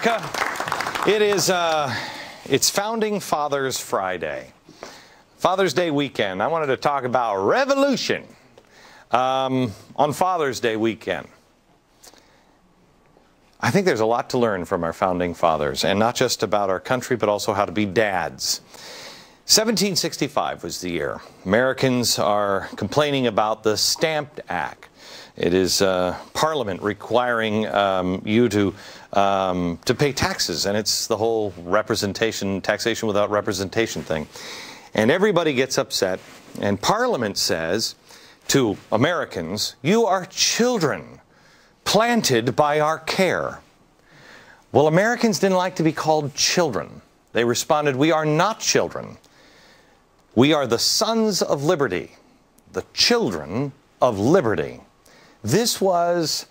America. It's Founding Fathers Friday. Father's Day weekend. I wanted to talk about revolution on Father's Day weekend. I think there's a lot to learn from our founding fathers, and not just about our country, but also how to be dads. 1765 was the year. Americans are complaining about the Stamp Act. It is Parliament requiring you to pay taxes, and it's the whole taxation without representation thing. And everybody gets upset, and Parliament says to Americans, "You are children planted by our care." Well, Americans didn't like to be called children. They responded, "We are not children. We are the sons of liberty, the children of liberty." This was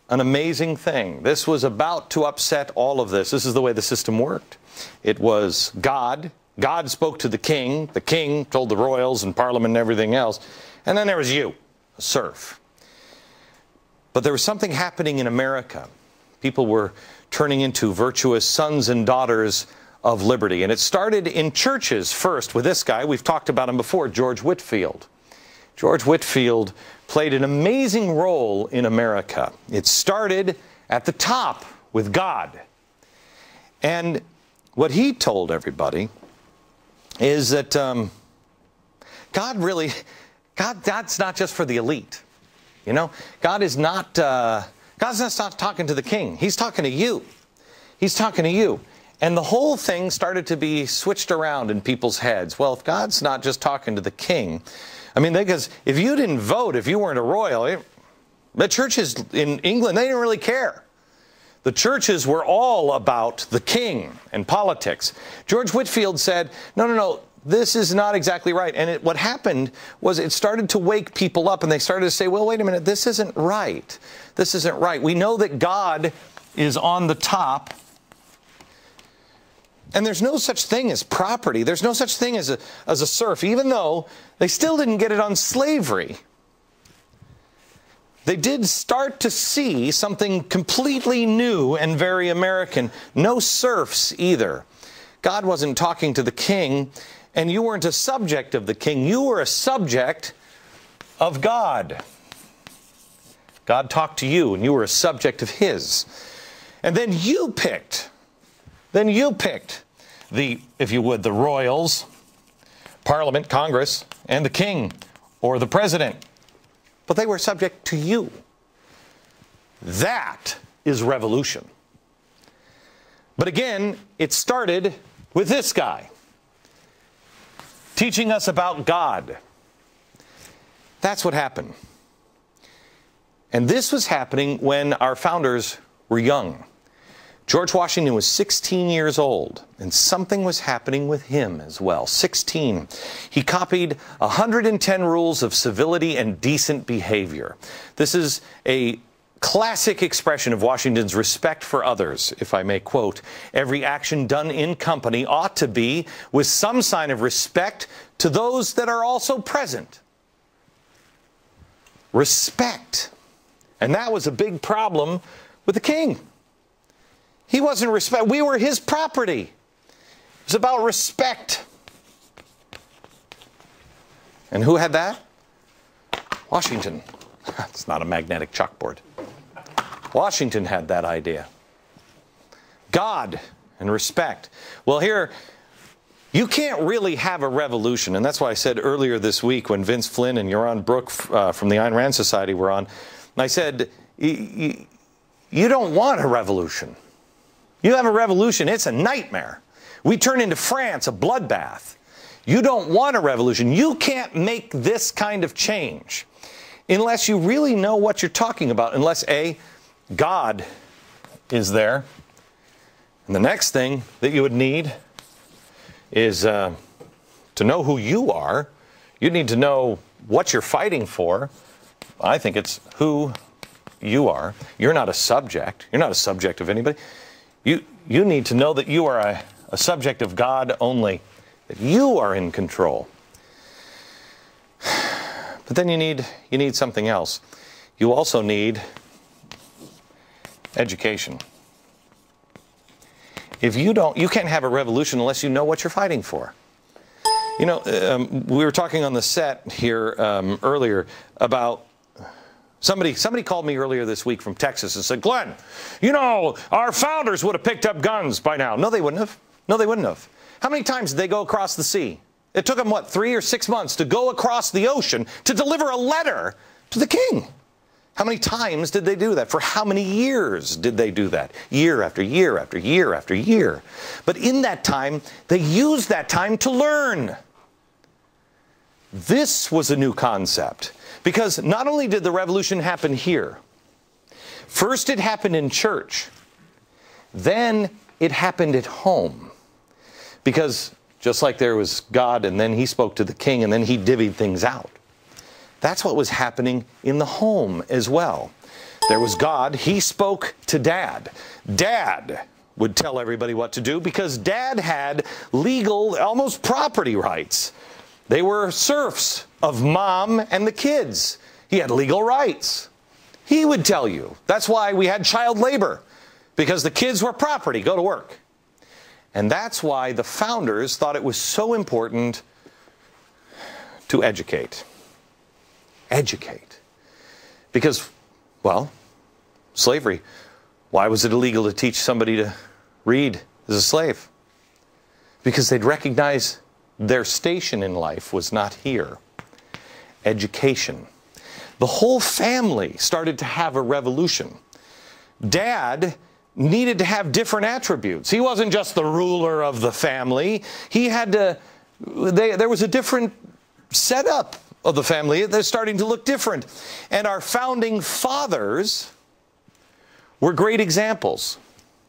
an amazing thing. This was about to upset all of this. This is the way the system worked. It was God. God spoke to the king told the royals and Parliament and everything else. And then there was you, a serf. But there was something happening in America. People were turning into virtuous sons and daughters of liberty. And it started in churches first with this guy. We've talked about him before, George Whitefield. George Whitefield played an amazing role in America. It started at the top with God. And what he told everybody is that God's not just for the elite. You know, God's not talking to the king. He's talking to you. He's talking to you. And the whole thing started to be switched around in people's heads. Well, if God's not just talking to the king, I mean, because if you didn't vote, if you weren't a royal, the churches in England, they didn't really care. The churches were all about the king and politics. George Whitefield said, no, this is not exactly right. And what happened was it started to wake people up, and they started to say, well, wait a minute, this isn't right. This isn't right. We know that God is on the top. And there's no such thing as property. There's no such thing as a serf, even though they still didn't get it on slavery. They did start to see something completely new and very American. No serfs either. God wasn't talking to the king, and you weren't a subject of the king. You were a subject of God. God talked to you, and you were a subject of his. And then you picked the, if you would, the royals, Parliament, Congress, and the king, or the president. But they were subject to you. That is revolution. But again, it started with this guy, teaching us about God. That's what happened. And this was happening when our founders were young. George Washington was 16 years old, and something was happening with him as well. 16. He copied 110 rules of civility and decent behavior. This is a classic expression of Washington's respect for others, if I may quote. Every action done in company ought to be with some sign of respect to those that are also present. Respect. And that was a big problem with the king. He wasn't respect. We were his property. It was about respect. And who had that? Washington. It's not a magnetic chalkboard. Washington had that idea. God and respect. Well, here, you can't really have a revolution. And that's why I said earlier this week when Vince Flynn and Yaron Brook from the Ayn Rand Society were on, I said, you don't want a revolution. You have a revolution, it's a nightmare. We turn into France, a bloodbath. You don't want a revolution. You can't make this kind of change unless you really know what you're talking about, unless A, God is there. And the next thing that you would need is to know who you are. You need to know what you're fighting for. I think it's who you are. You're not a subject. You're not a subject of anybody. You need to know that you are a subject of God only, that you are in control. But then you need something else. You also need education. If you don't, you can't have a revolution unless you know what you're fighting for. You know, we were talking on the set here earlier about somebody called me earlier this week from Texas and said, Glenn, you know, our founders would have picked up guns by now. No, they wouldn't have. No, they wouldn't have. How many times did they go across the sea? It took them, what, 3 or 6 months to go across the ocean to deliver a letter to the king. How many times did they do that? For how many years did they do that? Year after year after year after year. But in that time, they used that time to learn. This was a new concept, because not only did the revolution happen here, first it happened in church, then it happened at home. Because just like there was God, and then he spoke to the king, and then he divvied things out. That's what was happening in the home as well. There was God, he spoke to Dad. Dad would tell everybody what to do because Dad had legal, almost property rights. They were serfs of Mom and the kids. He had legal rights. He would tell you. That's why we had child labor, because the kids were property. Go to work. And that's why the founders thought it was so important to educate. Educate. Because, well, slavery. Why was it illegal to teach somebody to read as a slave? Because they'd recognize their station in life was not here. Education. The whole family started to have a revolution. Dad needed to have different attributes. He wasn't just the ruler of the family. He had to, there was a different setup of the family. They're starting to look different. And our founding fathers were great examples.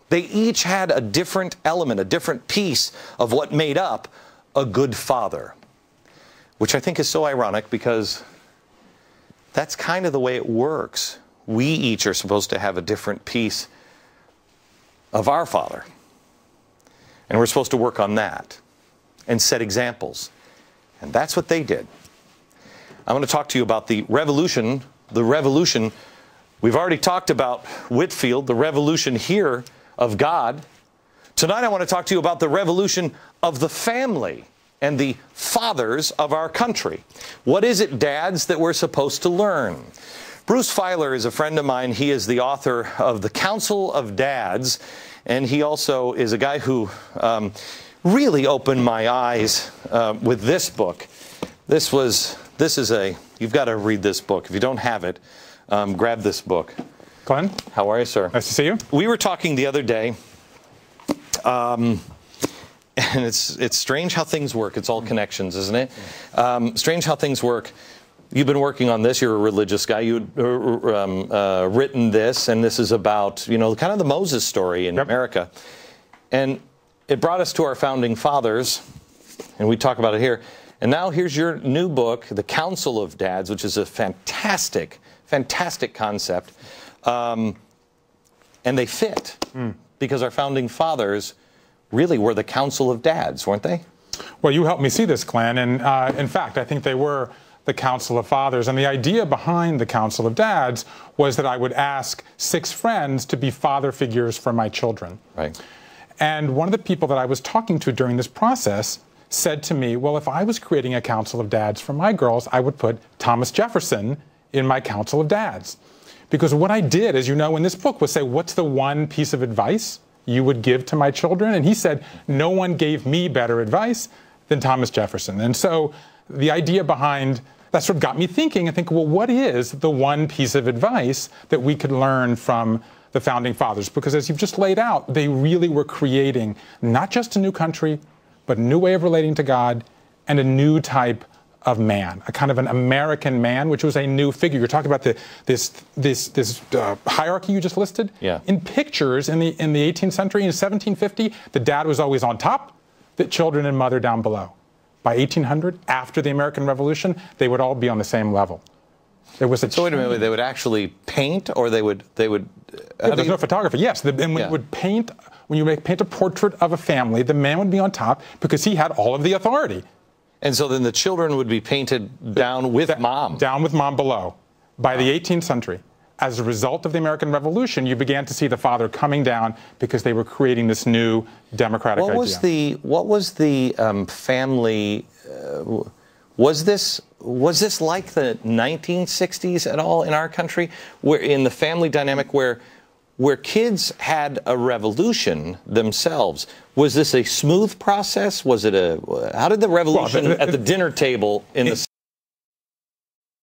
They each had a different element, a different piece of what made up a good father, which I think is so ironic because that's kind of the way it works. We each are supposed to have a different piece of our Father. And we're supposed to work on that and set examples. And that's what they did. I want to talk to you about the revolution. The revolution, we've already talked about Whitefield, the revolution here of God. Tonight I want to talk to you about the revolution of the family and the fathers of our country. What is it, dads, that we're supposed to learn? Bruce Feiler is a friend of mine. He is the author of The Council of Dads, and he also is a guy who really opened my eyes with this book. You've got to read this book. If you don't have it, grab this book. Glenn? How are you, sir? Nice to see you. We were talking the other day, and it's strange how things work. It's all connections, isn't it? Strange how things work. You've been working on this. You're a religious guy. You'd written this, and this is about, you know, kind of the Moses story in America. And it brought us to our founding fathers, and we talk about it here. And now here's your new book, The Council of Dads, which is a fantastic, fantastic concept. And they fit, because our founding fathers really were the Council of Dads, weren't they? Well, you helped me see this, Glenn, and in fact, I think they were the Council of Fathers. And the idea behind the Council of Dads was that I would ask 6 friends to be father figures for my children. Right. And one of the people that I was talking to during this process said to me, well, if I was creating a Council of Dads for my girls, I would put Thomas Jefferson in my Council of Dads. Because what I did, as you know, in this book was say, what's the one piece of advice you would give to my children? And he said, no one gave me better advice than Thomas Jefferson. And so the idea behind that sort of got me thinking and think, well, what is the one piece of advice that we could learn from the founding fathers? Because as you've just laid out, they really were creating not just a new country, but a new way of relating to God and a new type of man, a kind of an American man, which was a new figure. You're talking about this hierarchy you just listed. Yeah. In pictures in the 18th century, in 1750, the dad was always on top, the children and mother down below. By 1800, after the American Revolution, they would all be on the same level. There was a So wait a minute, they would actually paint, or they would there's no photography. Yes, and when you would paint, when you paint a portrait of a family, the man would be on top because he had all of the authority. And so then the children would be painted down with mom. Down with mom below. By the 18th century, as a result of the American Revolution, you began to see the father coming down because they were creating this new democratic idea. What was the family? Was this like the 1960s at all in our country, where in the family dynamic where kids had a revolution themselves? Was this a smooth process? Was it how did the revolution at the dinner table in the